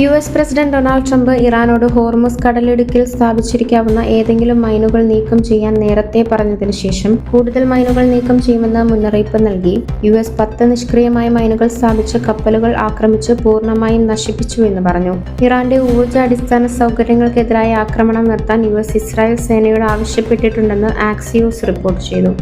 US president Donald Trump ഇറാനോട് Hormuz കടലിടുക്കിൽ സ്ഥാപിച്ചിരിക്കാവുന്ന ഏതെങ്കിലും മൈനുകൾ നീക്കം ചെയ്യാൻ നേരത്തെ പറഞ്ഞതിനു ശേഷം കൂടുതൽ മൈനുകൾ നീക്കം ചെയ്യുമെന്ന് മുന്നറിയിപ്പ് നൽകി. US 10 നിഷ്ക്രിയമായ മൈനുകൾ സ്ഥാപിച്ച കപ്പലുകൾ ആക്രമിച്ച് പൂർണ്ണമായും നശിപ്പിച്ചുവെന്ന് പറഞ്ഞു. ഇറാന്റെ ഊർജ്ജ അടിസ്ഥാന സൗകര്യങ്ങൾക്കെതിരായ ആക്രമണം നിർത്താൻ US ഇസ്രായേൽ സേനയോട് ആവശ്യപ്പെട്ടിട്ടുണ്ടെന്ന് ആക്സിയോസ് റിപ്പോർട്ട് ചെയ്തു.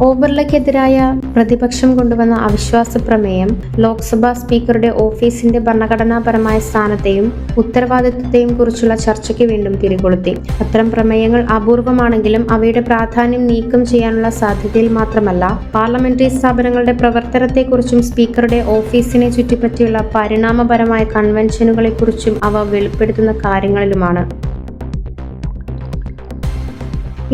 ഓബർലയ്ക്കെതിരായ പ്രതിപക്ഷം കൊണ്ടുവന്ന അവിശ്വാസ പ്രമേയം ലോക്സഭാ സ്പീക്കറുടെ ഓഫീസിന്റെ ഭരണഘടനാപരമായ സ്ഥാനത്തെയും ഉത്തരവാദിത്വത്തെയും കുറിച്ചുള്ള ചർച്ചയ്ക്ക് വീണ്ടും തിരികൊളുത്തി. അത്തരം പ്രമേയങ്ങൾ അപൂർവമാണെങ്കിലും അവയുടെ പ്രാധാന്യം നീക്കം ചെയ്യാനുള്ള സാധ്യതയിൽ മാത്രമല്ല, പാർലമെന്ററി സ്ഥാപനങ്ങളുടെ പ്രവർത്തനത്തെക്കുറിച്ചും സ്പീക്കറുടെ ഓഫീസിനെ ചുറ്റിപ്പറ്റിയുള്ള പരിണാമപരമായ കൺവെൻഷനുകളെക്കുറിച്ചും അവ വെളിപ്പെടുത്തുന്ന കാര്യങ്ങളിലുമാണ്.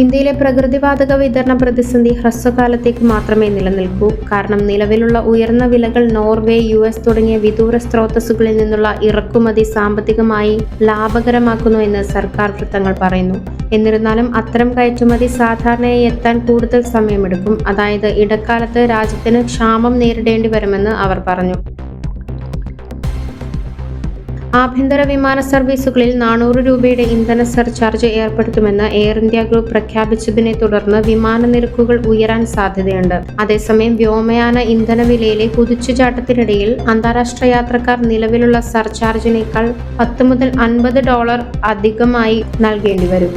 ഇന്ത്യയിലെ പ്രകൃതിവാതക വിതരണ പ്രതിസന്ധി ഹ്രസ്വകാലത്തേക്ക് മാത്രമേ നിലനിൽക്കൂ. കാരണം നിലവിലുള്ള ഉയർന്ന വിലകൾ നോർവേ, US തുടങ്ങിയ വിദൂര സ്രോതസ്സുകളിൽ നിന്നുള്ള ഇറക്കുമതി സാമ്പത്തികമായി ലാഭകരമാക്കുന്നു എന്ന് സർക്കാർ വൃത്തങ്ങൾ പറയുന്നു. എന്നിരുന്നാലും അത്തരം കയറ്റുമതി സാധാരണയായി എത്താൻ കൂടുതൽ സമയമെടുക്കും. അതായത് ഇടക്കാലത്ത് രാജ്യത്തിന് ക്ഷാമം നേരിടേണ്ടി വരുമെന്ന് അവർ പറഞ്ഞു. ആഭ്യന്തര വിമാന സർവീസുകളിൽ 400 രൂപയുടെ ഇന്ധന സർചാർജ് ഏർപ്പെടുത്തുമെന്ന് എയർ ഇന്ത്യ ഗ്രൂപ്പ് പ്രഖ്യാപിച്ചതിനെ തുടർന്ന് വിമാന നിരക്കുകൾ ഉയരാൻ സാധ്യതയുണ്ട്. അതേസമയം വ്യോമയാന ഇന്ധന വിലയിലെ കുതിച്ചുചാട്ടത്തിനിടയിൽ അന്താരാഷ്ട്ര യാത്രക്കാർ നിലവിലുള്ള സർചാർജിനേക്കാൾ $10 മുതൽ $50 അധികമായി നൽകേണ്ടി വരും.